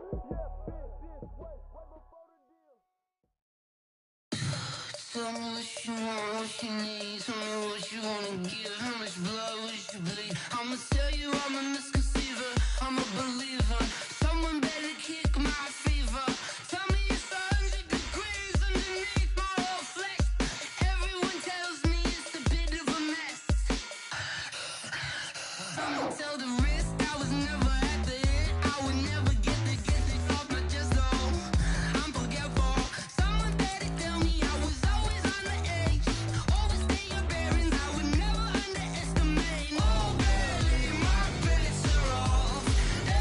Tell me what you want, what you need. Tell me what you wanna give. How much blood would you bleed? I'ma tell you I'm a misconceiver. I'm a believer. Someone better kick my fever. Tell me it's 100 degrees underneath my whole flesh. Everyone tells me it's a bit of a mess. I'ma tell the risk I was never at the end. I would never get it off my chest though. I'm forgetful. Someone better tell me I was always on the edge. Always stay your bearings. I would never underestimate. Oh baby, my bets are off.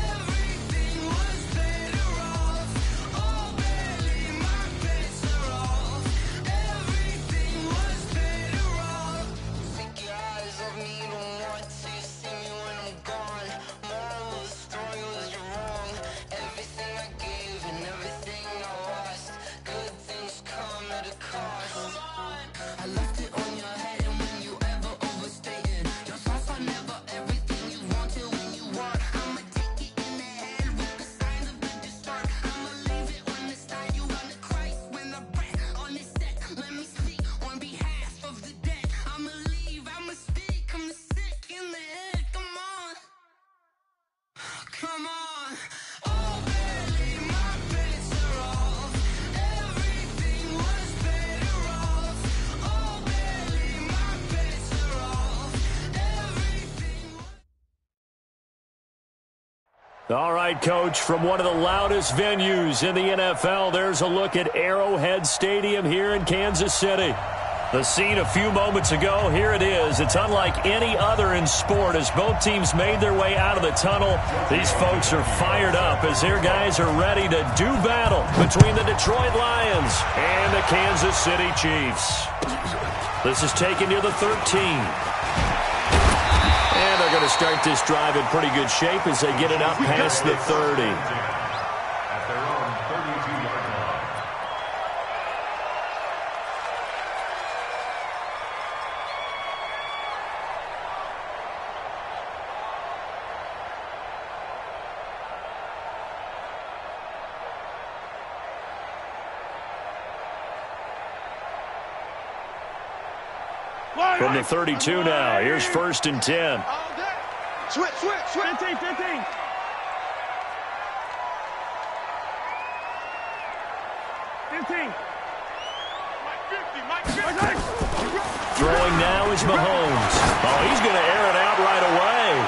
Everything was better off. Oh baby, my bets are off. Everything was better off. Take your eyes off me, you don't want to see me when I'm gone. Moral of the story was you're wrong. Everything I gave and everything I lost. Good things come at a cost. I left it on your head, and when you ever overstated, your thoughts are never everything you wanted when you want. I'ma take it in the head with the signs of the distort. I'ma leave it on the side. You run the Christ when the breath on this set. Let me speak on behalf of the dead. I'ma leave, I'ma speak. I'm the sick in the head. Come on, come on. Oh baby, my bets are off. Everything was better off. Oh baby, my bets are off. Everything was. All right, Coach, from one of the loudest venues in the NFL, there's a look at Arrowhead Stadium here in Kansas City. The scene a few moments ago, here it is. It's unlike any other in sport as both teams made their way out of the tunnel. These folks are fired up as their guys are ready to do battle between the Detroit Lions and the Kansas City Chiefs. This is taken near the 13. And they're going to start this drive in pretty good shape as they get it up past the 30. At their own 32-yard line. From the 32 now, here's 1st and 10. Switch. 15. Throwing now is Mahomes. Oh, he's going to air it out right away.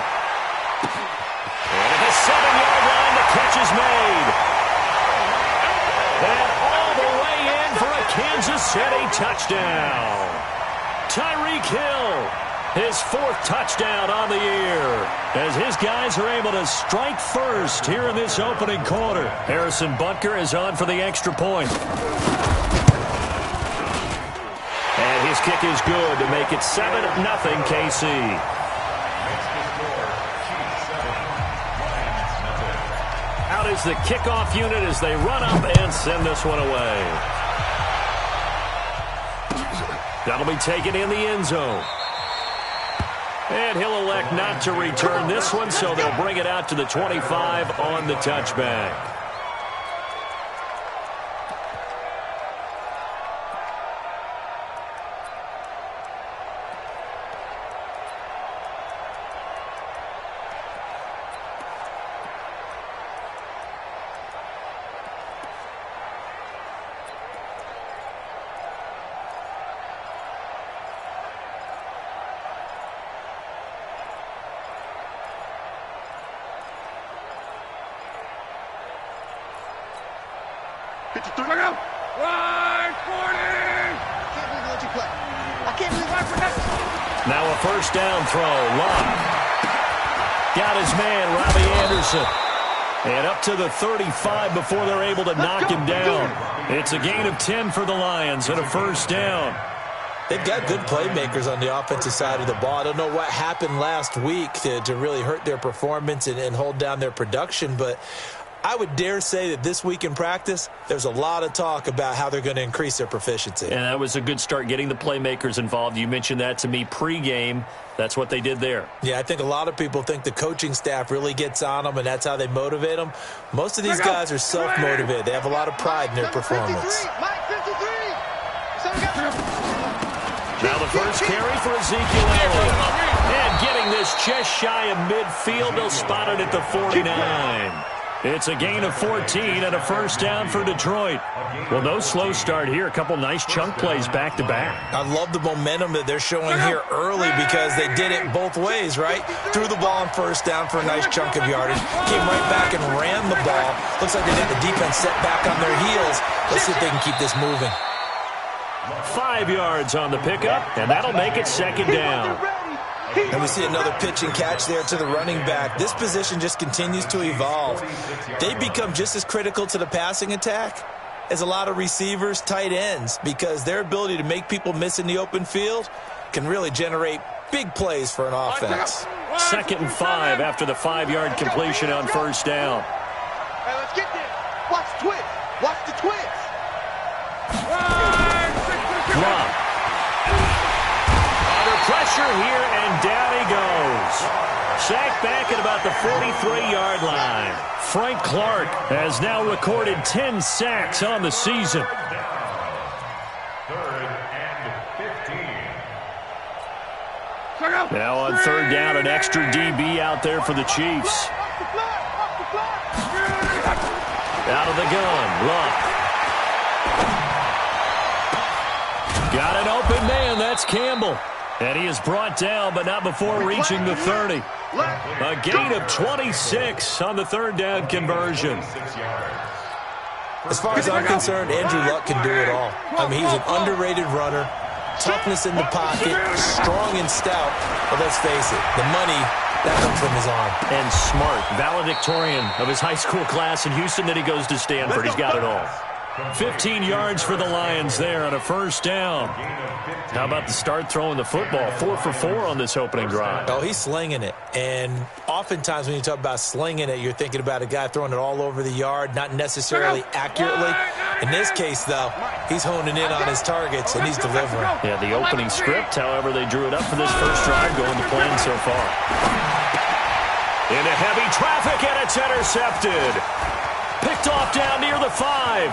And at the 7-yard line, the catch is made. And all the way in for a Kansas City touchdown. Tyreek Hill, his 4th touchdown on the year, as his guys are able to strike first here in this opening quarter. Harrison Butker is on for the extra point. And his kick is good to make it 7-0 KC. Out is the kickoff unit as they run up and send this one away. That'll be taken in the end zone. And he'll elect not to return this one, so they'll bring it out to the 25 on the touchback. Now a first down throw. Love got his man, Robbie Anderson. And up to the 35 before they're able to knock him down. It's a gain of 10 for the Lions and a first down. They've got good playmakers on the offensive side of the ball. I don't know what happened last week to really hurt their performance and hold down their production, but I would dare say that this week in practice, there's a lot of talk about how they're going to increase their proficiency. And that was a good start, getting the playmakers involved. You mentioned that to me pregame. That's what they did there. Yeah, I think a lot of people think the coaching staff really gets on them, and that's how they motivate them. Most of these guys are self-motivated. They have a lot of pride in their performance. Now the first carry for Ezekiel Elliott. And getting this just shy of midfield, they'll spot it at the 49. It's a gain of 14 and a first down for Detroit. Well, no slow start here. A couple nice chunk plays back-to-back. I love the momentum that they're showing here early because they did it both ways, right? Threw the ball on first down for a nice chunk of yardage. Came right back and ran the ball. Looks like they got the defense set back on their heels. Let's see if they can keep this moving. 5 yards on the pickup, and that'll make it second down. And we see another pitch and catch there to the running back. This position just continues to evolve. They become just as critical to the passing attack as a lot of receivers, tight ends, because their ability to make people miss in the open field can really generate big plays for an offense. 2nd and 5 after the 5-yard completion on first down. Hey, let's get this. Watch the twist. Watch the twist. Drop. Under pressure here, and down he goes. Sacked back at about the 43-yard line. Frank Clark has now recorded 10 sacks on the season. 3rd and 15. Now on 3rd down, an extra DB out there for the Chiefs. Out of the gun, Luck. Got an open man, that's Campbell. And he is brought down, but not before reaching the 30. A gain of 26 on the 3rd down conversion. As far as I'm concerned, Andrew Luck can do it all. I mean, he's an underrated runner, toughness in the pocket, strong and stout. But let's face it, the money, that comes from his arm. And smart, valedictorian of his high school class in Houston, then he goes to Stanford. He's got it all. 15 yards for the Lions there on a first down. How about the start throwing the football? 4 for 4 on this opening drive. Oh, he's slinging it. And oftentimes when you talk about slinging it, you're thinking about a guy throwing it all over the yard, not necessarily accurately. In this case, though, he's honing in on his targets, and he's delivering. Yeah, the opening script, however, they drew it up for this first drive, going to plan so far. Into heavy traffic, and it's intercepted. Picked off down near the 5.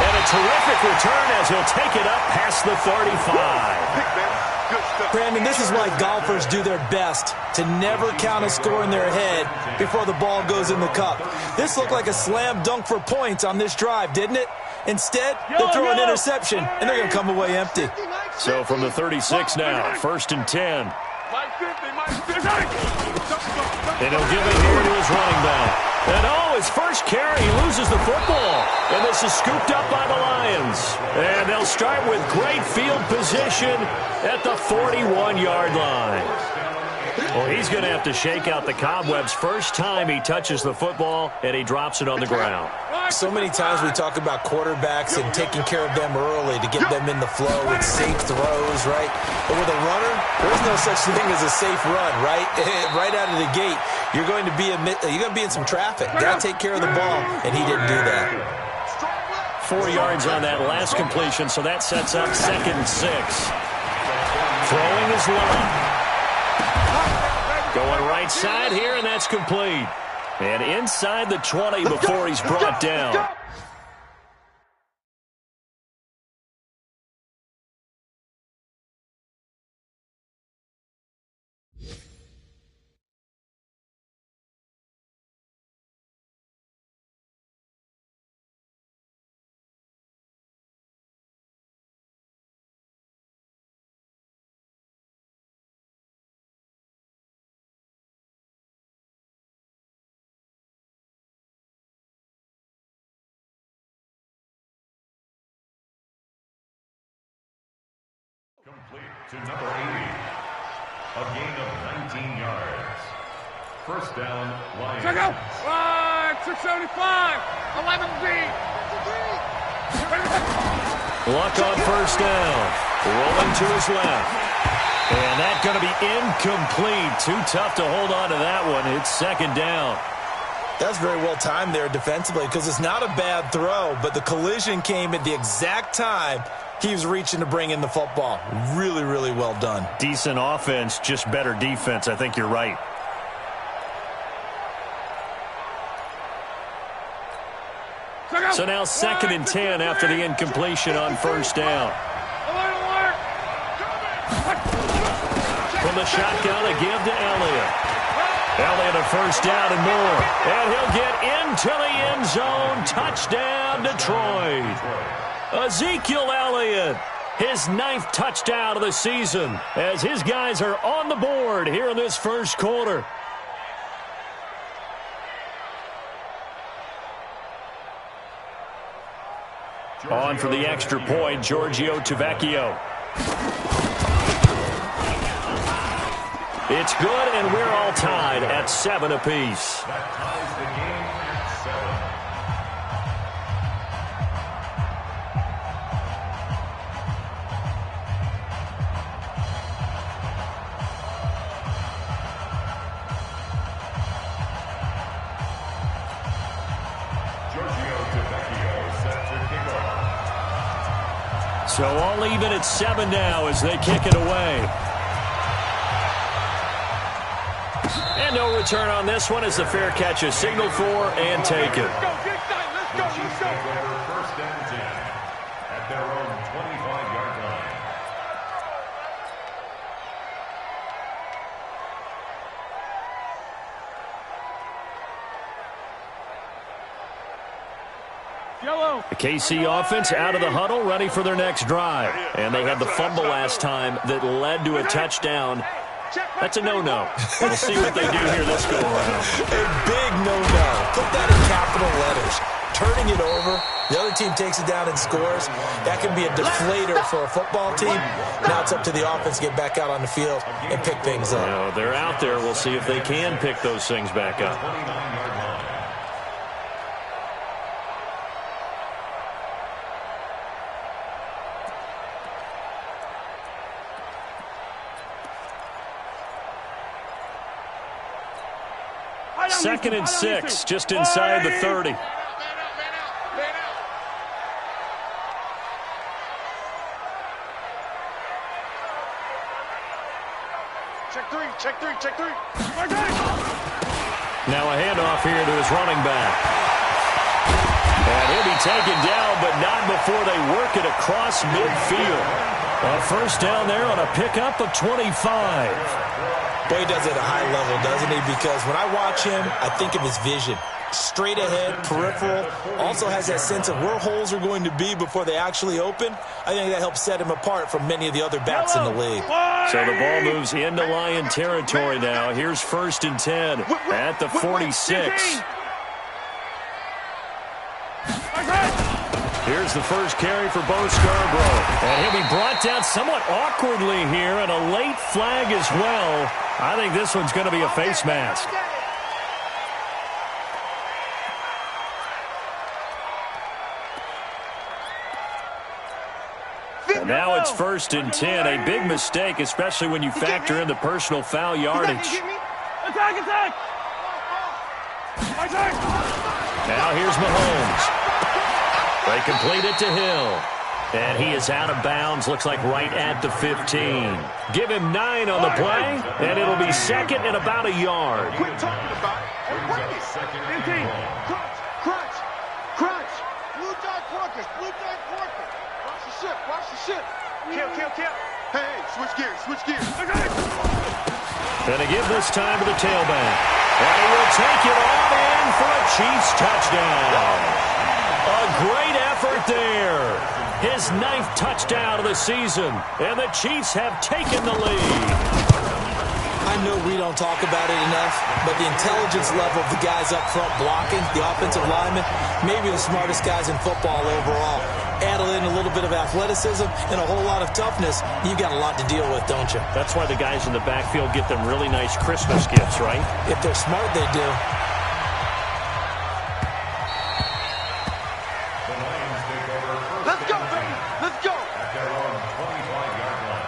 And a terrific return as he'll take it up past the 35. Brandon, this is why golfers do their best to never count a score in their head before the ball goes in the cup. This looked like a slam dunk for points on this drive, didn't it? Instead, they throw an interception, and they're going to come away empty. So from the 36 now, 1st and 10. And he'll give it here to his running back. And his first carry, he loses the football. And this is scooped up by the Lions. And they'll start with great field position at the 41-yard line. Well, he's going to have to shake out the cobwebs first time he touches the football, and he drops it on the ground. So many times we talk about quarterbacks and taking care of them early to get them in the flow with safe throws, right? But with a runner, there's no such thing as a safe run, right? Right out of the gate, you're going to be in some traffic. Got to take care of the ball, and he didn't do that. 4 yards on that last completion, so that sets up 2nd and 6. Throwing his line. Going right side here, and that's complete. And inside the 20 before he's brought down. Complete to number 80. A gain of 19 yards. First down, Lions. Check out. 675. 11B. Luck on first down. Rolling to his left. And that's going to be incomplete. Too tough to hold on to that one. It's 2nd down. That's very well timed there defensively because it's not a bad throw, but the collision came at the exact time he was reaching to bring in the football. Really, really well done. Decent offense, just better defense. I think you're right. So now 2nd and 10 after the incompletion on first down. From the shotgun, a give to Elliott. Elliott a first down and more. And he'll get into the end zone. Touchdown, Detroit. Ezekiel Elliott, his 9th touchdown of the season as his guys are on the board here in this first quarter. On for the extra point, Giorgio Tavecchio. It's good, and we're all tied at 7 apiece. That ties the game at 7. So all even at 7 now as they kick it away. And no return on this one as the fair catch is signaled for and taken. Let's go. First and 10 at their own 25-yard line. The KC offense out of the huddle, ready for their next drive. And they had the fumble last time that led to a touchdown. That's a no-no. We'll see what they do here this go-around. A big no-no. Put that in capital letters. Turning it over, the other team takes it down and scores. That can be a deflator for a football team. Now it's up to the offense to get back out on the field and pick things up. No, they're out there. We'll see if they can pick those things back up. 29-yard line. Second and 6, just inside the 30. Check three. Now a handoff here to his running back. And he'll be taken down, but not before they work it across midfield. A first down there on a pickup of 25. Boy, he does it at a high level, doesn't he? Because when I watch him, I think of his vision. Straight ahead, peripheral. Also has that sense of where holes are going to be before they actually open. I think that helps set him apart from many of the other backs in the league. So the ball moves into Lion territory now. Here's first and 10 at the 46. Here's the first carry for Bo Scarborough. And he'll be brought down somewhat awkwardly here, and a late flag as well. I think this one's going to be a face mask. And now it's first and 10. A big mistake, especially when you factor in the personal foul yardage. Attack! Now here's Mahomes. They complete it to Hill. And he is out of bounds, looks like right at the 15. Give him 9 on the play, and it'll be second and about a yard. Quit talking about it. Run it. Crunch. Blue dog porkers. Watch the ship. Kill. Hey, switch gears. And to give this time to the tailback. And he will take it on in for a Chiefs touchdown. A great effort there. His 9th touchdown of the season. And the Chiefs have taken the lead. I know we don't talk about it enough, but the intelligence level of the guys up front blocking, the offensive linemen, maybe the smartest guys in football overall. Add in a little bit of athleticism and a whole lot of toughness, you've got a lot to deal with, don't you? That's why the guys in the backfield get them really nice Christmas gifts, right? If they're smart, they do. The Lions take over first Let's go, and 10 baby. Let's go. at their own 25-yard line.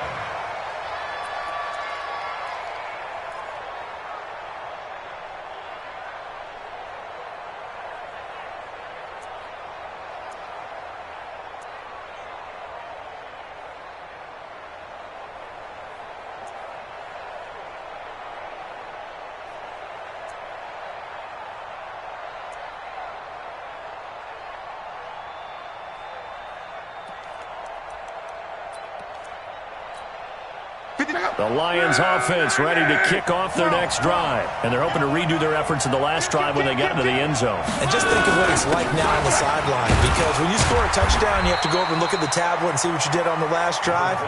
The Lions offense ready to kick off their next drive. And they're hoping to redo their efforts in the last drive when they got into the end zone. And just think of what it's like now on the sideline, because when you score a touchdown, you have to go over and look at the tablet and see what you did on the last drive.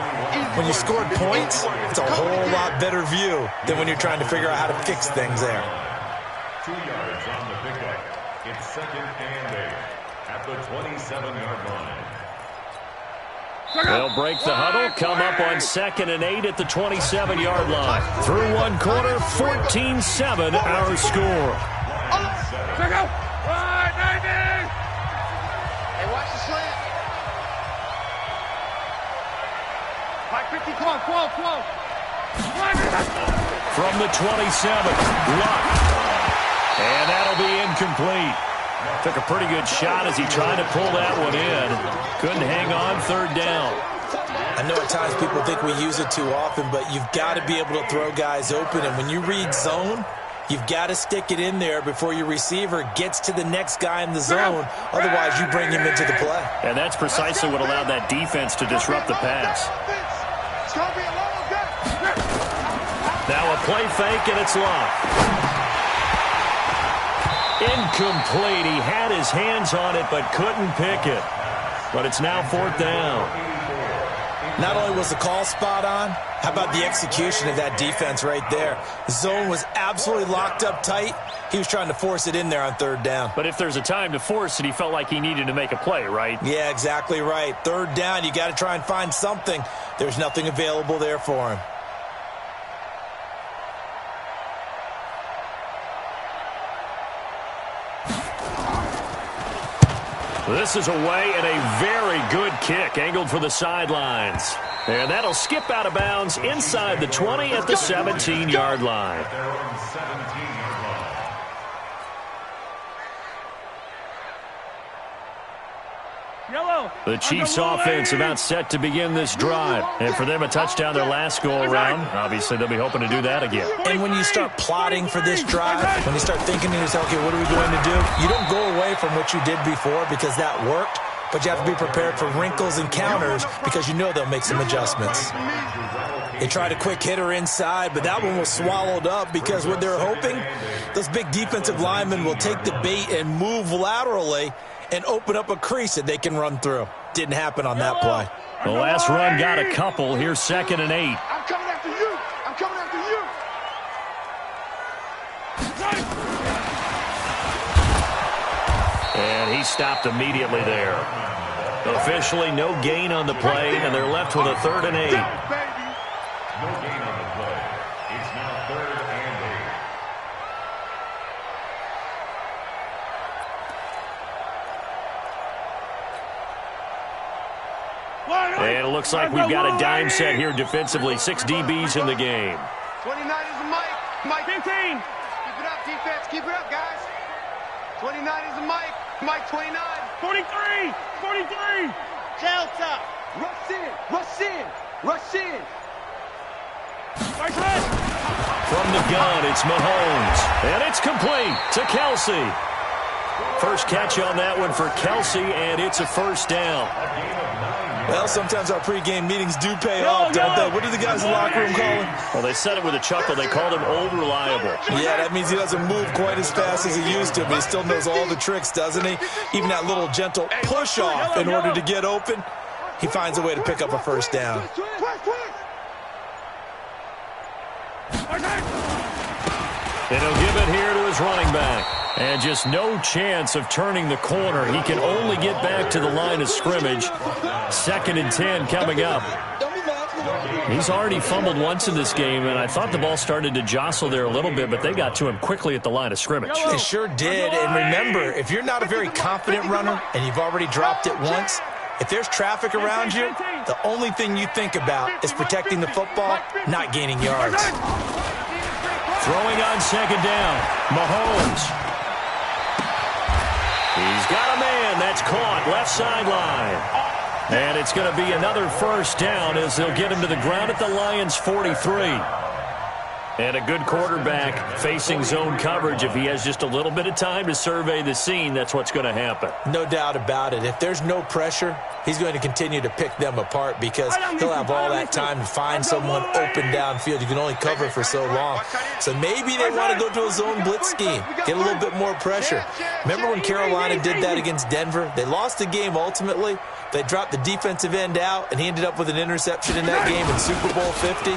When you scored points, it's a whole lot better view than when you're trying to figure out how to fix things there. 2 yards on the pickup. It's 2nd and 8 at the 27-yard line. They'll break the huddle, come up on 2nd and 8 at the 27-yard line. Through one quarter, 14-7 our score. Check out. Right, 90. Hey, watch the slant. 550, come on, 12. From the 27, Luck. And that'll be incomplete. Took a pretty good shot as he tried to pull that one in. Couldn't hang on, 3rd down. I know at times people think we use it too often, but you've got to be able to throw guys open. And when you read zone, you've got to stick it in there before your receiver gets to the next guy in the zone. Otherwise, you bring him into the play. And that's precisely what allowed that defense to disrupt the pass. Now a play fake, and it's Luck. Incomplete. He had his hands on it, but couldn't pick it. But it's now 4th down. Not only was the call spot on, how about the execution of that defense right there? The zone was absolutely locked up tight. He was trying to force it in there on 3rd down. But if there's a time to force it, he felt like he needed to make a play, right? Yeah, exactly right. 3rd down, you got to try and find something. There's nothing available there for him. This is away and a very good kick angled for the sidelines. And that'll skip out of bounds inside the 20 at the 17-yard line. The Chiefs offense about set to begin this drive. And for them, a touchdown their last go-around. Obviously, they'll be hoping to do that again. And when you start plotting for this drive, when you start thinking to yourself, okay, what are we going to do? You don't go away from what you did before because that worked. But you have to be prepared for wrinkles and counters because you know they'll make some adjustments. They tried a quick hitter inside, but that one was swallowed up because what they're hoping, those big defensive linemen will take the bait and move laterally and open up a crease that they can run through. Didn't happen on that play. The last run got a couple. Here's 2nd and 8. I'm coming after you. I'm coming after you. And he stopped immediately there. Officially no gain on the play, and they're left with a 3rd and 8. No gain on the play. It's now 3rd and 8. And it looks like we've got a dime set here defensively. 6 DBs in the game. 29 is the Mike. Mike 15. Keep it up, defense. Keep it up, guys. 29 is the Mike. Mike 29. 43. 43. Delta. Rush in. Rush in. Rush in. From the gun, it's Mahomes. And it's complete to Kelsey. First catch on that one for Kelsey, and it's a 1st down. Well, sometimes our pregame meetings do pay off, don't they? What do the guys in the locker room call him? Well, they said it with a chuckle. They called him Old Reliable. Yeah, that means he doesn't move quite as fast as he used to, but he still knows all the tricks, doesn't he? Even that little gentle push-off in order to get open, he finds a way to pick up a 1st down. And he'll give it here to his running back. And just no chance of turning the corner. He can only get back to the line of scrimmage. 2nd and 10 coming up. He's already fumbled once in this game, and I thought the ball started to jostle there a little bit, but they got to him quickly at the line of scrimmage. They sure did. And remember, if you're not a very confident runner and you've already dropped it once, if there's traffic around you, the only thing you think about is protecting the football, not gaining yards. Throwing on 2nd down, Mahomes. He's got a man. That's caught left sideline. And it's going to be another 1st down as they'll get him to the ground at the Lions' 43. And a good quarterback facing zone coverage. If he has just a little bit of time to survey the scene, that's what's going to happen. No doubt about it. If there's no pressure, he's going to continue to pick them apart because he'll have all that time to find someone open downfield. You can only cover for so long. So maybe they want to go to a zone blitz scheme, get a little bit more pressure. Remember when Carolina did that against Denver? They lost the game ultimately. They dropped the defensive end out, and he ended up with an interception in that game in Super Bowl 50.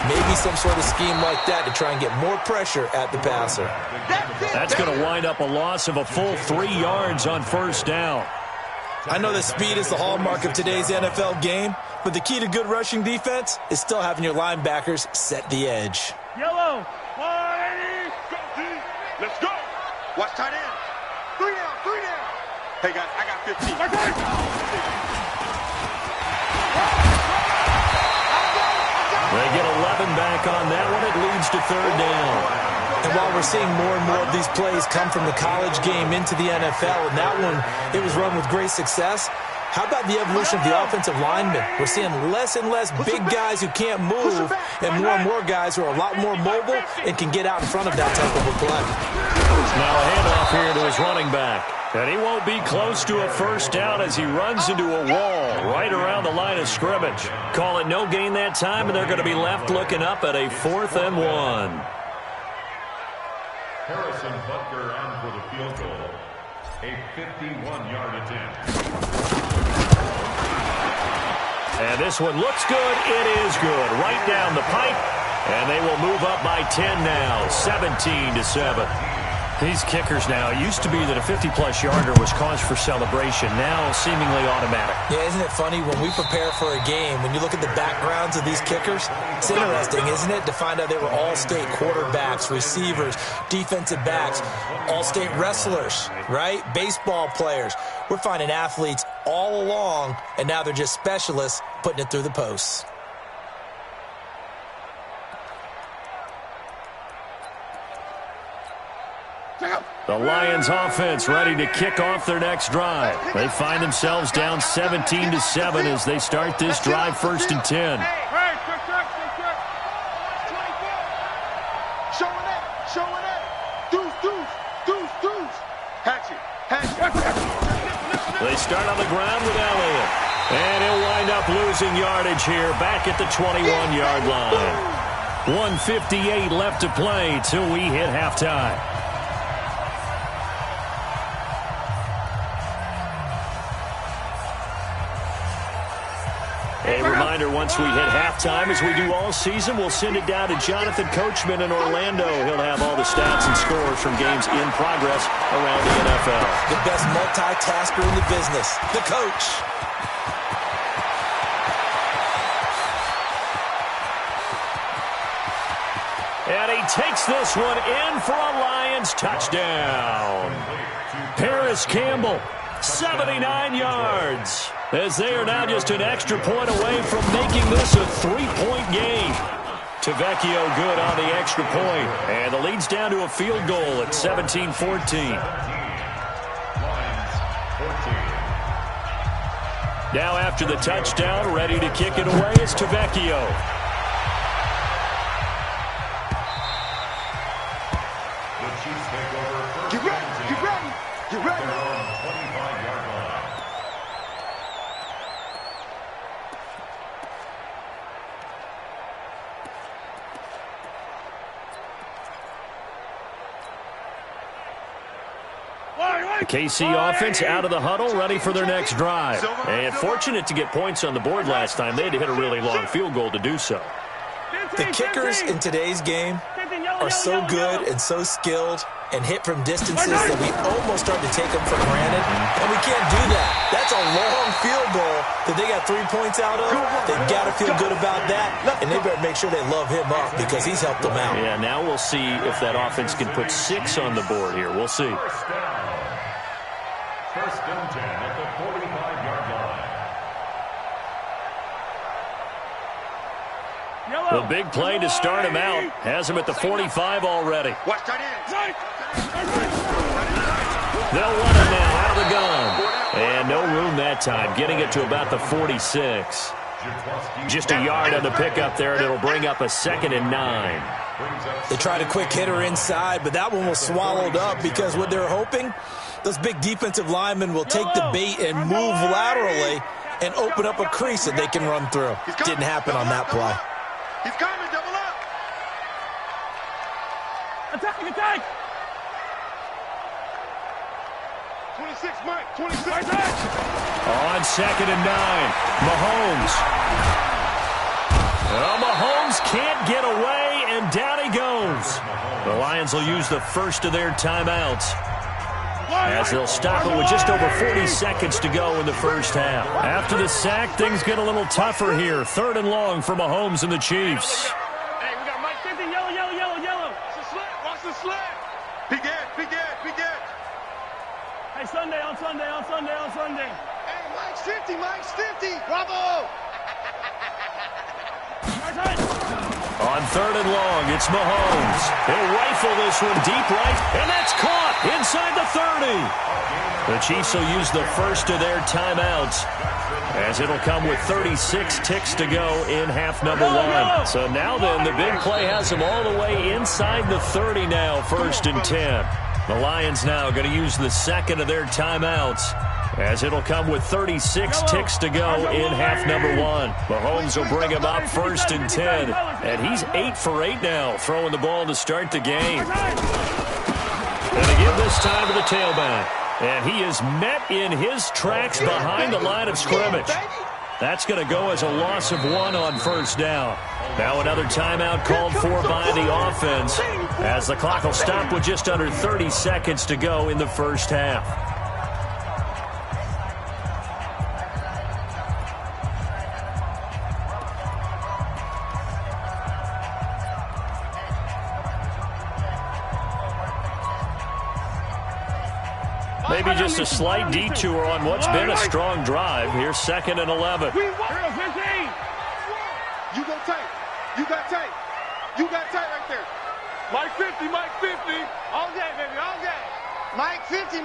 Maybe some sort of scheme like that to try and get more pressure at the passer. That's going to wind up a loss of a full 3 yards on first down. I know that speed is the hallmark of today's NFL game, but the key to good rushing defense is still having your linebackers set the edge. Yellow. 180. Let's go. Watch tight end. 3 down, 3 down. Hey, guys, I got 15. They get 11 back on that one. It leads to third down. And while we're seeing more and more of these plays come from the college game into the NFL, and that one, it was run with great success, how about the evolution of the offensive linemen? We're seeing less and less big guys who can't move and more guys who are a lot more mobile and can get out in front of that type of a play. Now a handoff here to his running back. And he won't be close to a first down as he runs into a wall right around the line of scrimmage. Call it no gain that time, and they're going to be left looking up at a 4th and 1. Harrison Butker on for the field goal. A 51-yard attempt. And this one looks good. It is good. Right down the pipe. And they will move up by 10 now, 17-7. These kickers now, it used to be that a 50-plus yarder was cause for celebration. Now seemingly automatic. Yeah, isn't it funny when we prepare for a game, when you look at the backgrounds of these kickers, it's interesting, isn't it, to find out they were all-state quarterbacks, receivers, defensive backs, all-state wrestlers, right? Baseball players. We're finding athletes all along, and now they're just specialists putting it through the posts. The Lions offense ready to kick off their next drive. They find themselves down 17-7 as they start this drive 1st and 10. Showing it. Deuce. Hatch it. They start on the ground with Elliott. And he'll wind up losing yardage here back at the 21-yard line. 1:58 left to play till we hit halftime. A reminder, once we hit halftime, as we do all season, we'll send it down to Jonathan Coachman in Orlando. He'll have all the stats and scores from games in progress around the NFL. The best multitasker in the business, the coach. And he takes this one in for a Lions touchdown. Paris Campbell, 79 yards. As they are now just an extra point away from making this a 3-point game. Tavecchio good on the extra point. And the lead's down to a field goal at 17-14. Now after the touchdown, ready to kick it away is Tavecchio. Get ready. The KC offense out of the huddle, ready for their next drive. And fortunate to get points on the board last time. They had to hit a really long field goal to do so. The kickers in today's game are so good and so skilled and hit from distances that we almost start to take them for granted. And we can't do that. That's a long field goal that they got 3 points out of. They've got to feel good about that, and they better make sure they love him up because he's helped them out. Yeah, now we'll see if that offense can put 6 on the board here. We'll see. First and 10 at the 45-yard line. The big play to start him out. Has him at the 45 already. Watch tight end. They'll run it now out of the gun. And no room that time, getting it to about the 46. Just a yard on the pickup there, and it'll bring up a 2nd and 9. They tried a quick hitter inside, but that one was swallowed up because what they're hoping, those big defensive linemen will take the bait and move laterally and open up a crease that they can run through. Didn't happen on that play. He's coming, double up. Attack. 26, Mike, 26. On 2nd and 9, Mahomes. Well, Mahomes can't get away, and down he goes. The Lions will use the first of their timeouts, as they'll stop it with just over 40 seconds to go in the first half. After the sack, things get a little tougher here. 3rd and long for Mahomes and the Chiefs. Hey, we got Mike 50, yellow. Watch the slant, watch the slant. Big edge. Hey, Sunday. Hey, Mike's 50. Bravo. On 3rd and long, it's Mahomes. He'll rifle this one deep right, and that's caught inside the 30. The Chiefs will use the first of their timeouts, as it'll come with 36 ticks to go in half number 1. So now then, the big play has them all the way inside the 30 now, 1st and 10. The Lions now going to use the second of their timeouts, as it'll come with 36 ticks to go in half number 1. Mahomes will bring him up 1st and 10, and he's 8 for 8 now, throwing the ball to start the game. And they give this time to the tailback, and he is met in his tracks behind the line of scrimmage. That's going to go as a loss of 1 on 1st down. Now another timeout called for by the offense, as the clock will stop with just under 30 seconds to go in the first half. Maybe just a slight detour on what's been a strong drive. Here's 2nd and 11. You go tight. You got tight. Right there. Mike 50. All day, baby, all day. Mike 50.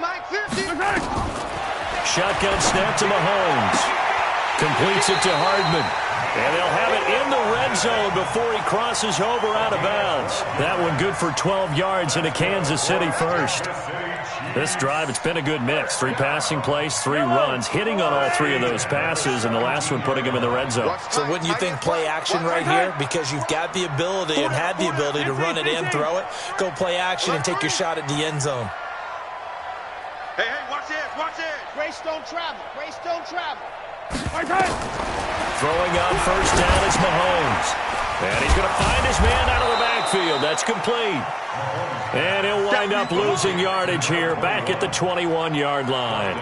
Shotgun snap to Mahomes. Completes it to Hardman. And they'll have it in the red zone before he crosses over out of bounds. That one good for 12 yards into Kansas City first. This drive, it's been a good mix. 3 passing plays, 3 runs, hitting on all 3 of those passes, and the last one putting him in the red zone. So wouldn't you think play action right here? Because you've got the ability and had the ability to run it in, throw it, go play action, and take your shot at the end zone. Hey, watch this. Grace don't travel. Throwing on 1st down is Mahomes. And he's going to find his man out of the backfield. That's complete. And he'll wind up losing yardage here back at the 21-yard line.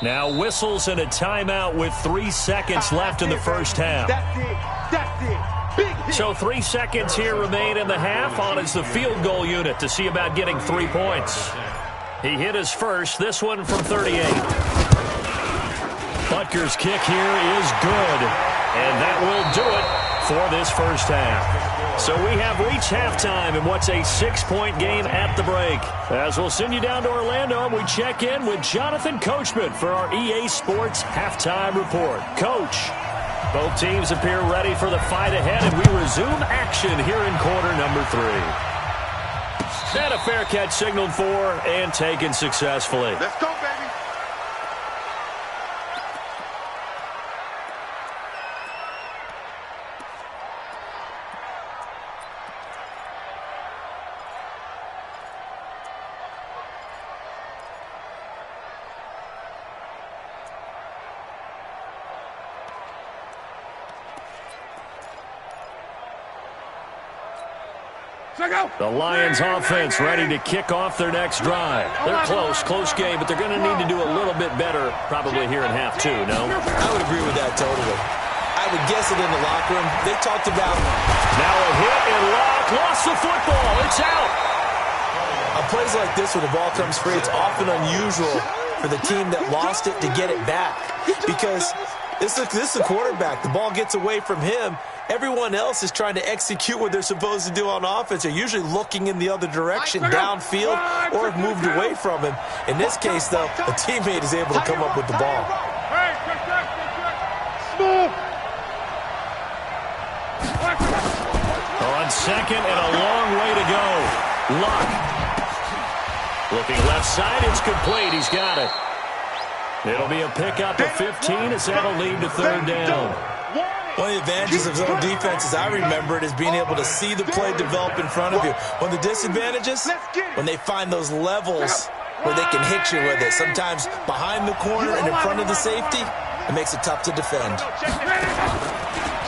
Now whistles and a timeout with 3 seconds left in the first half. That's it. So 3 seconds here remain in the half on as the field goal unit to see about getting 3 points. He hit his first, this one from 38. Butker's kick here is good, and that will do it for this first half. So we have reached halftime in what's a 6-point game at the break. As we'll send you down to Orlando, and we check in with Jonathan Coachman for our EA Sports Halftime Report. Coach, both teams appear ready for the fight ahead, and we resume action here in quarter number 3. And a fair catch signaled for and taken successfully. Let's go, baby. The Lions offense ready to kick off their next drive. They're close game, but they're going to need to do a little bit better probably here in half 2, no? I would agree with that totally. I would guess it in the locker room. They talked about... Now a hit and lock, lost the football. It's out. On plays like this where the ball comes free, it's often unusual for the team that lost it to get it back. Because This is the quarterback. The ball gets away from him. Everyone else is trying to execute what they're supposed to do on offense. They're usually looking in the other direction, downfield, or have moved away from him. In this case, though, a teammate is able to come up with the ball. On second and a long way to go. Luck. Looking left side, it's complete. He's got it. It'll be a pickup of 15 as that'll lead to third down. One of the advantages of zone defense, as I remember it, is being able to see the play develop in front of you. One of the disadvantages, when they find those levels where they can hit you with it. Sometimes behind the corner and in front of the safety, it makes it tough to defend.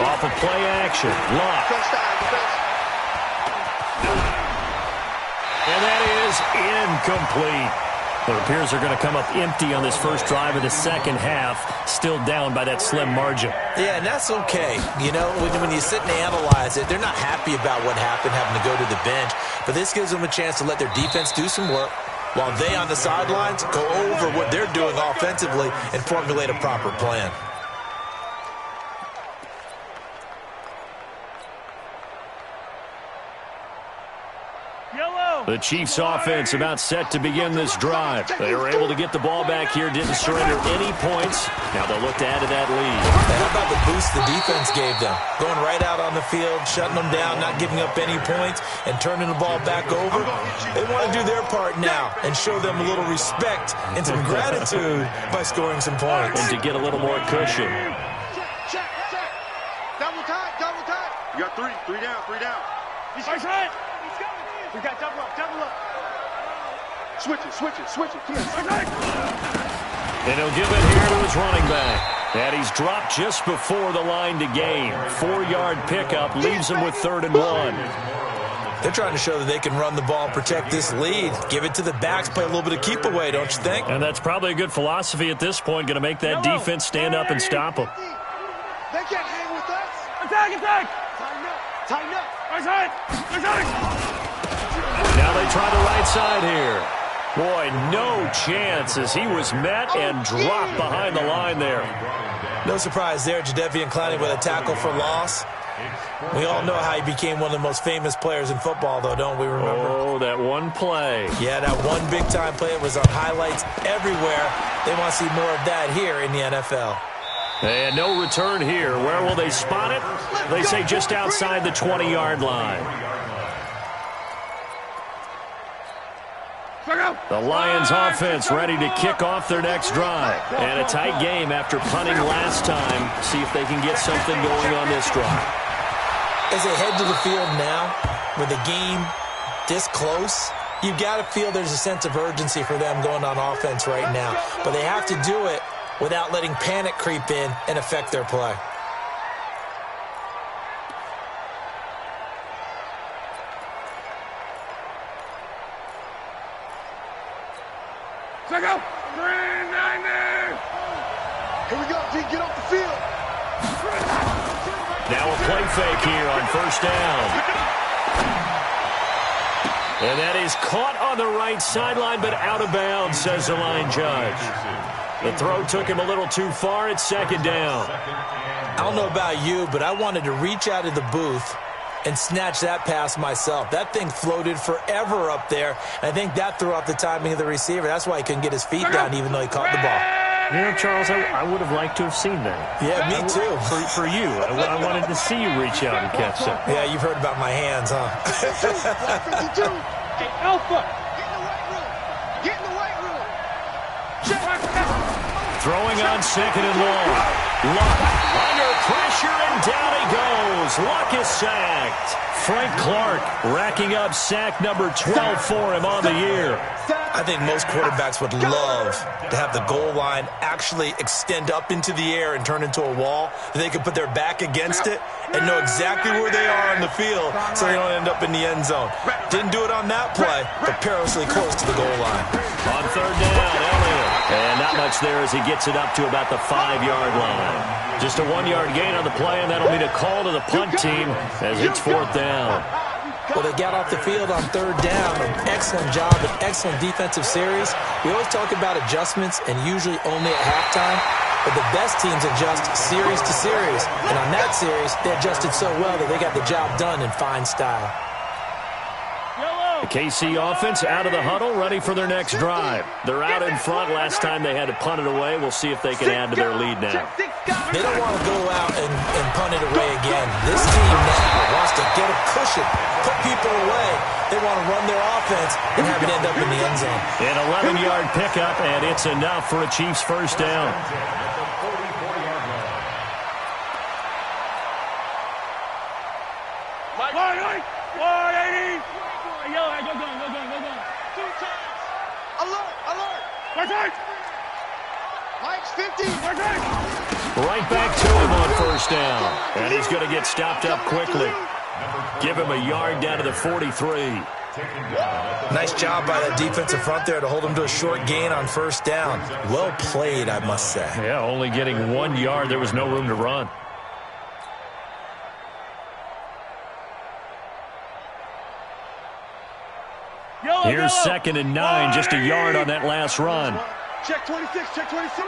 Off of play action. Luck. And that is incomplete. It appears they're going to come up empty on this first drive of the second half, still down by that slim margin. Yeah, and that's okay. You know, when you sit and analyze it, they're not happy about what happened, having to go to the bench. But this gives them a chance to let their defense do some work while they on the sidelines go over what they're doing offensively and formulate a proper plan. The Chiefs offense about set to begin this drive. They were able to get the ball back here, didn't surrender any points. Now they'll look to add to that lead. How about the boost the defense gave them? Going right out on the field, shutting them down, not giving up any points, and turning the ball back over. They want to do their part now and show them a little respect and some gratitude by scoring some points. And to get a little more cushion. Check. Double tight. You got three down. He's right. We got double up. Switch it. Come on. And he'll give it here to his running back. And he's dropped just before the line to gain. 4-yard pickup leaves him with 3rd and 1. They're trying to show that they can run the ball and protect this lead. Give it to the backs, play a little bit of keep away, don't you think? And that's probably a good philosophy at this point, going to make that defense stand up and stop them. They can't hang with us. Attack. Tighten up. Right. Now they try the right side here. Boy, no chance as he was met and dropped behind the line there. No surprise there, Jadeveon Clowney with a tackle for loss. We all know how he became one of the most famous players in football, though, don't we remember? Oh, that one play. Yeah, that one big-time play. It was on highlights everywhere. They want to see more of that here in the NFL. And no return here. Where will they spot it? They say just outside the 20-yard line. The Lions offense ready to kick off their next drive. And a tight game after punting last time. See if they can get something going on this drive. As they head to the field now, with the game this close, you've got to feel there's a sense of urgency for them going on offense right now. But they have to do it without letting panic creep in and affect their play. Check out. 390. Here we go, D. Get off the field. Now a play fake here on first down. And that is caught on the right sideline, but out of bounds, says the line judge. The throw took him a little too far. It's 2nd down. I don't know about you, but I wanted to reach out of the booth and snatch that pass myself. That thing floated forever up there. I think that threw off the timing of the receiver. That's why he couldn't get his feet down even though he caught the ball. You know, Charles, I would have liked to have seen that. Yeah, me too. For you. I wanted to see you reach out and catch something. Yeah, you've heard about my hands, huh? Hey, Alpha. Get in the weight room. Throwing on 2nd and long. Luck under pressure, and down he goes. Luck is sacked. Frank Clark racking up sack number 12 for him on the year. I think most quarterbacks would love to have the goal line actually extend up into the air and turn into a wall. They could put their back against it and know exactly where they are on the field so they don't end up in the end zone. Didn't do it on that play, but perilously close to the goal line. On 3rd down, Elliott. And not much there as he gets it up to about the 5-yard line. Just a 1-yard gain on the play, and that'll be a call to the punt team as it's 4th down. Well, they got off the field on 3rd down. An excellent job, an excellent defensive series. We always talk about adjustments and usually only at halftime. but the best teams adjust series to series. And on that series, they adjusted so well that they got the job done in fine style. The KC offense out of the huddle, ready for their next drive. They're out in front. Last time they had to punt it away. We'll see if they can add to their lead now. They don't want to go out and punt it away again. This team now wants to get a cushion, put people away. They want to run their offense and have it end up in the end zone. An 11-yard pickup, and it's enough for a Chiefs first down. Alert! Mike's 50. Right back to him on first down. And he's going to get stopped up quickly. Give him a yard down to the 43. Nice job by that defensive front there to hold him to a short gain on first down. Well played, I must say. Yeah, only getting 1 yard. There was no room to run. Here's 2nd and 9, just a yard on that last run. Check 26, check 26.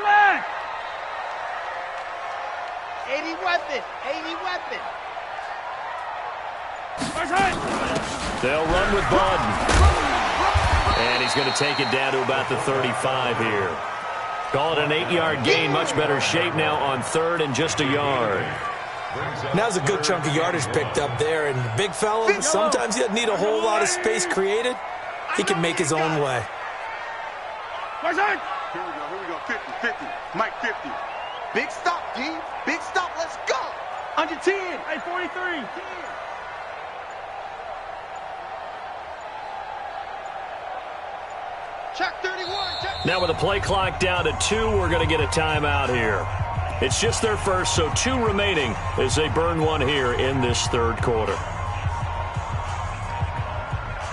80 weapon, 80 weapon. They'll run with Bud. And he's going to take it down to about the 35 here. Call it an 8-yard gain, much better shape now on 3rd and just a yard. Now's a good chunk of yardage picked up there. And big fella, sometimes he doesn't need a whole lot of space created. He can make his own way. Here we go, 50, 50. Mike 50. Big stop, D. Big stop, let's go. Under 10. Hey, 43. Check 31. Check. Now with the play clock down to 2, we're going to get a timeout here. It's just their first, so 2 remaining as they burn one here in this 3rd quarter.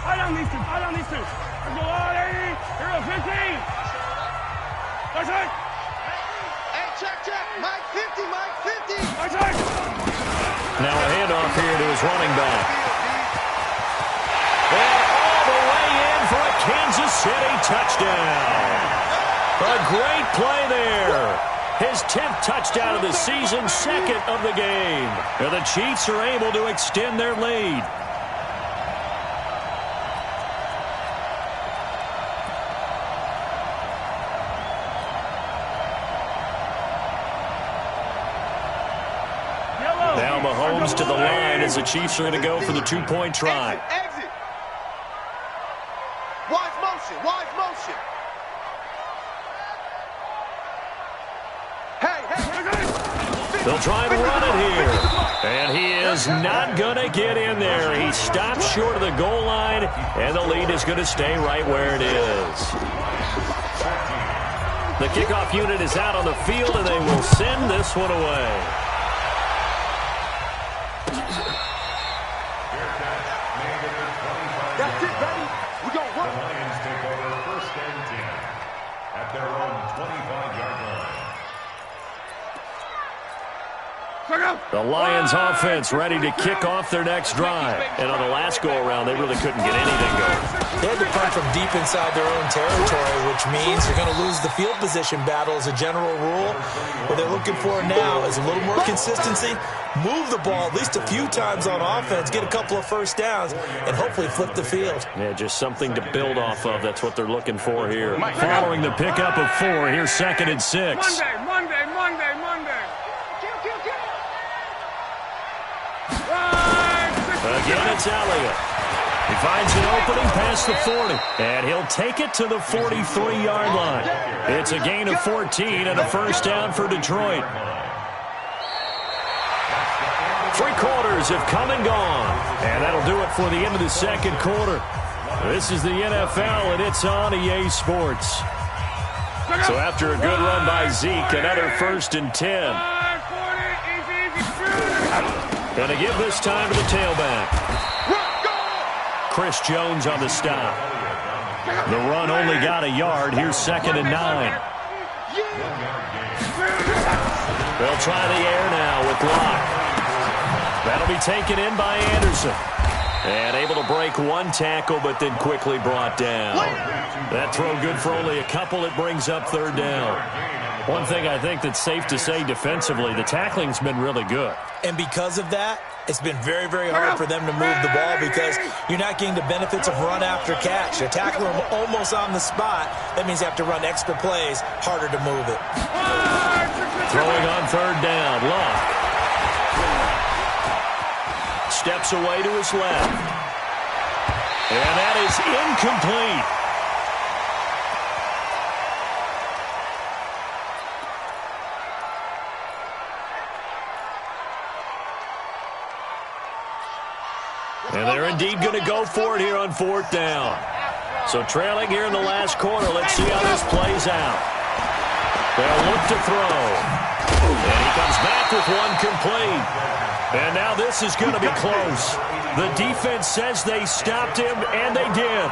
I don't need to. Let's go on, 80. Here we go, 15. That's it. Hey, check. Mike 50, Mike 50. That's it. Now a handoff here to his running back. And all the way in for a Kansas City touchdown. A great play there. His 10th touchdown of the season, 2nd of the game. And the Chiefs are able to extend their lead. Now Mahomes to the line as the Chiefs are going to go for the 2-point try. Exit. Wise motion. Hey. They'll try to run it here. And he is not going to get in there. He stops short of the goal line, and the lead is going to stay right where it is. The kickoff unit is out on the field, and they will send this one away. That's it, baby. We're going to run. The Lions take over 1st and 10 at their own 25-yard line. The Lions offense ready to kick off their next drive. And on the last go-around, they really couldn't get anything going. They had to punt from deep inside their own territory, which means they're going to lose the field position battle as a general rule. What they're looking for now is a little more consistency, move the ball at least a few times on offense, get a couple of first downs, and hopefully flip the field. Yeah, just something to build off of. That's what they're looking for here. Following the pickup of 4, here's 2nd and 6. Monday. Again, it's Elliott. He finds an opening past the 40, and he'll take it to the 43-yard line. It's a gain of 14 and a first down for Detroit. 3 quarters have come and gone, and that'll do it for the end of the 2nd quarter. This is the NFL, and it's on EA Sports. So after a good run by Zeke, another 1st and 10. Going to give this time to the tailback. Chris Jones on the stop. The run only got a yard. Here's 2nd and 9. They'll try the air now with Locke. That'll be taken in by Anderson. And able to break 1 tackle, but then quickly brought down. That throw good for only a couple. It brings up 3rd down. One thing I think that's safe to say defensively, the tackling's been really good. And because of that, it's been very, very hard for them to move the ball because you're not getting the benefits of run after catch. You're tackling them almost on the spot. That means you have to run extra plays, harder to move it. Throwing on third down, Luck. Steps away to his left. And that is incomplete. And they're indeed going to go for it here on fourth down. So trailing here in the last quarter. Let's see how this plays out. They'll look to throw. And he comes back with one complete. And now this is going to be close. The defense says they stopped him, and they did.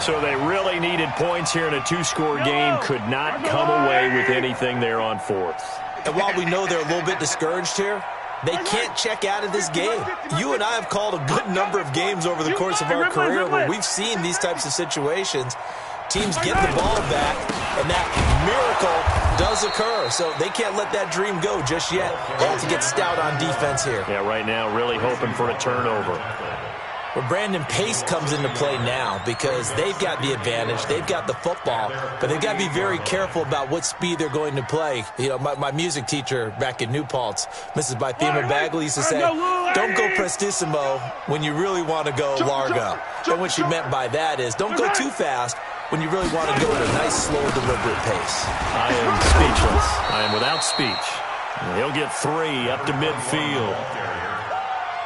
So they really needed points here in a two-score game. Could not come away with anything there on fourth. And while we know they're a little bit discouraged here, they can't check out of this game. You and I have called a good number of games over the course of our career where we've seen these types of situations. Teams get the ball back, and that miracle does occur. So they can't let that dream go just yet. They have to get stout on defense here. Yeah, right now really hoping for a turnover. Well, Brandon, pace comes into play now because they've got the advantage. They've got the football, but they've got to be very careful about what speed they're going to play. You know, my music teacher back in New Paltz, Mrs. Bythema Bagley, used to say, don't go prestissimo when you really want to go largo. And what she meant by that is don't go too fast when you really want to go at a nice, slow, deliberate pace. I am speechless. I am without speech. He'll get 3 up to midfield.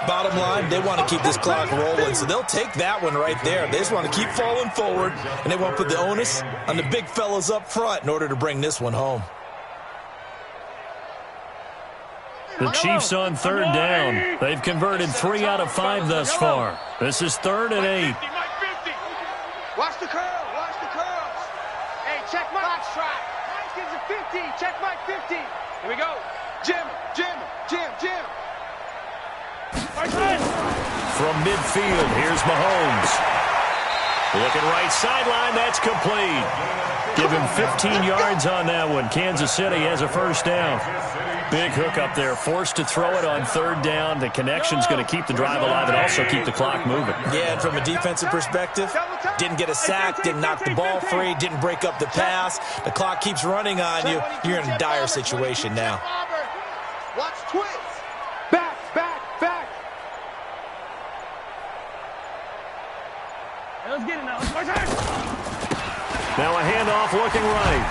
Bottom line, they want to keep this clock rolling, so they'll take that one right there. They just want to keep falling forward, and they want to put the onus on the big fellas up front in order to bring this one home. The Chiefs on third down. They've converted 3 out of 5 thus far. This is 3rd and 8. Watch the curl. Watch the curls. Hey, check Mike's track. Mike gives it 50. Check Mike 50. Here we go. Jim. From midfield, here's Mahomes. Looking right sideline, that's complete. Give him 15 yards on that one. Kansas City has a first down. Big hook up there, forced to throw it on third down. The connection's going to keep the drive alive and also keep the clock moving. Yeah, and from a defensive perspective, didn't get a sack, didn't knock the ball free, didn't break up the pass. The clock keeps running on you. You're in a dire situation now. Watch twist. Back. Let's get it now. Now a handoff looking right.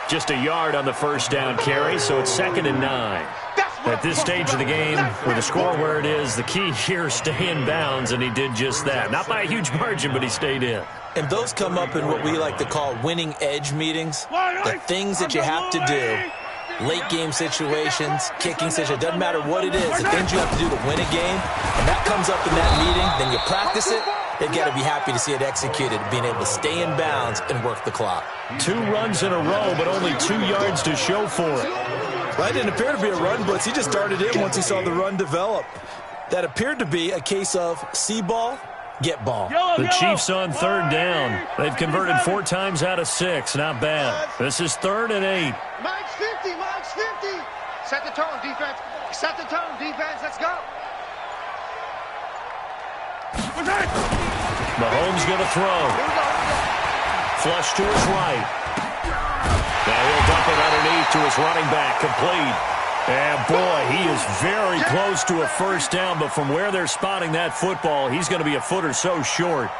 Just a yard on the first down carry, so it's 2nd and 9. At this stage of the game, with the score where it is, the key here is stay in bounds, and he did just that. Not by a huge margin, but he stayed in. And those come up in what we like to call winning edge meetings. The things that you have to do, late game situations, kicking situations, doesn't matter what it is, the things you have to do to win a game, and that comes up in that meeting, then you practice it. They've got to be happy to see it executed, being able to stay in bounds and work the clock. 2 runs in a row, but only 2 yards to show for it. Well, that didn't appear to be a run blitz. He just started in once he saw the run develop. That appeared to be a case of see ball, get ball. The Chiefs on third down. They've converted 4 times out of 6. Not bad. This is 3rd and 8. Mike's 50. Set the tone, defense. Let's go. Mahomes going to throw. Flush to his right. Now he'll dump it underneath to his running back, complete. And boy, he is very close to a first down, but from where they're spotting that football, he's going to be a foot or so short.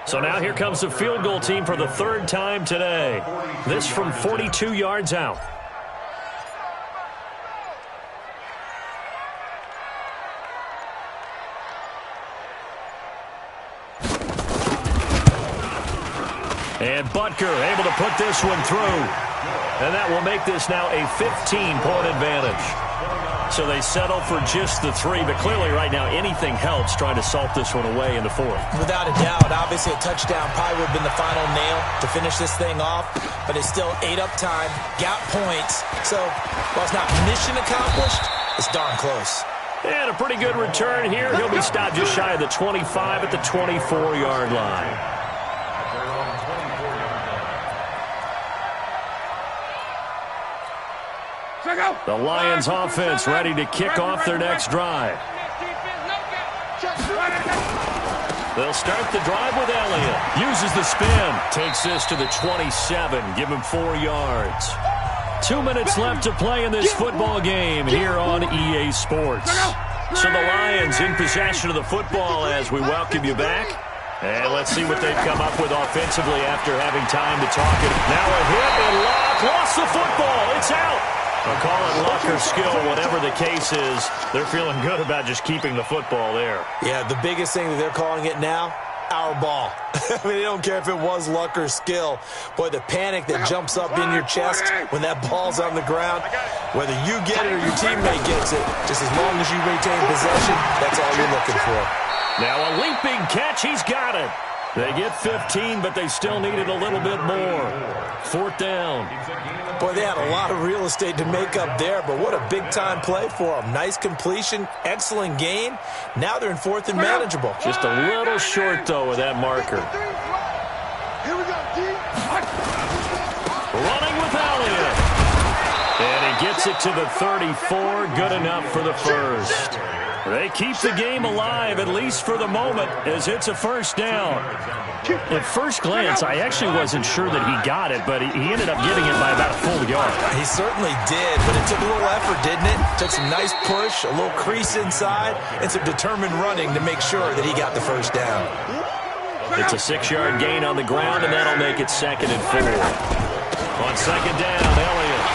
So now here comes the field goal team for the 3rd time today. This from 42 yards out. And Butker able to put this one through. And that will make this now a 15-point advantage. So they settle for just the 3, but clearly right now anything helps trying to salt this one away in the 4th. Without a doubt, obviously a touchdown probably would have been the final nail to finish this thing off, but it's still ate up time, got points. So while it's not mission accomplished, it's darn close. And a pretty good return here. He'll be stopped just shy of the 25 at the 24-yard line. The Lions offense ready to kick off their next drive. They'll start the drive with Elliott. Uses the spin. Takes this to the 27. Give him 4 yards. 2 minutes left to play in this football game here on EA Sports. So the Lions in possession of the football as we welcome you back. And let's see what they've come up with offensively after having time to talk it. Now a hit and Locke lost the football. It's out. I'll call it luck or skill, whatever the case is. They're feeling good about just keeping the football there. Yeah, the biggest thing that they're calling it now, our ball. I mean, they don't care if it was luck or skill. Boy, the panic that jumps up in your chest when that ball's on the ground, whether you get it or your teammate gets it, just as long as you retain possession, that's all you're looking for. Now a leaping catch. He's got it. They get 15, but they still needed a little bit more. 4th down. Boy, they had a lot of real estate to make up there, but what a big-time play for them. Nice completion, excellent gain. Now they're in 4th and manageable. Just a little short, though, with that marker. Here we go, D. Running with Elliott. And he gets it to the 34. Good enough for the first. They keep the game alive, at least for the moment, as it's a first down. At first glance, I actually wasn't sure that he got it, but he ended up getting it by about a full yard. He certainly did, but it took a little effort, didn't it? Took some nice push, a little crease inside, and some determined running to make sure that he got the first down. It's a 6-yard gain on the ground, and that'll make it 2nd and 4. On 2nd down, Elliott.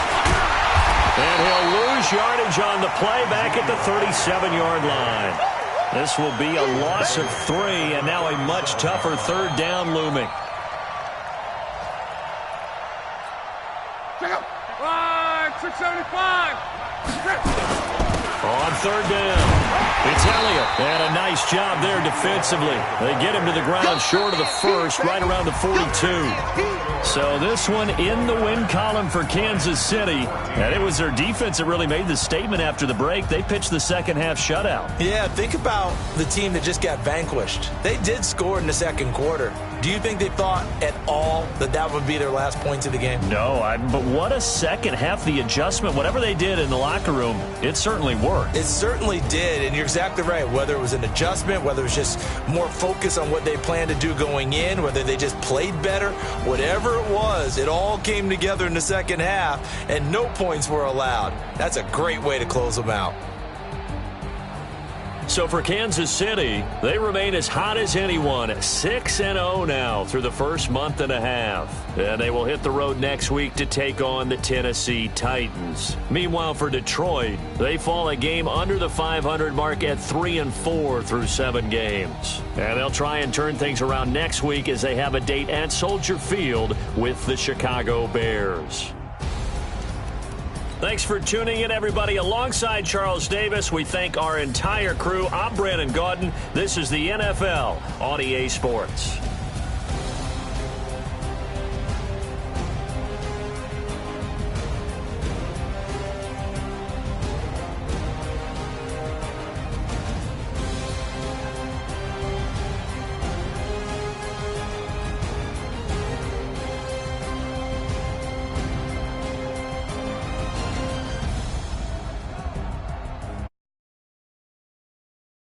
And he'll lose yardage on the play back at the 37-yard line. This will be a loss of 3, and now a much tougher 3rd down looming. Check out. 675. On 3rd down, it's Elliott. And a nice job there defensively. They get him to the ground short of the first, right around the 42. So this one in the win column for Kansas City. And it was their defense that really made the statement after the break. They pitched the second-half shutout. Yeah, think about the team that just got vanquished. They did score in the 2nd quarter. Do you think they thought at all that that would be their last points of the game? No, but what a second half. The adjustment, whatever they did in the locker room, it certainly worked. It certainly did, and you're exactly right. Whether it was an adjustment, whether it was just more focus on what they planned to do going in, whether they just played better, whatever it was, it all came together in the second half, and no points were allowed. That's a great way to close them out. So for Kansas City, they remain as hot as anyone, 6-0 now through the first month and a half. And they will hit the road next week to take on the Tennessee Titans. Meanwhile, for Detroit, they fall a game under the 500 mark at 3-4 through 7 games. And they'll try and turn things around next week as they have a date at Soldier Field with the Chicago Bears. Thanks for tuning in, everybody. Alongside Charles Davis, we thank our entire crew. I'm Brandon Gaudin. This is the NFL on EA Sports.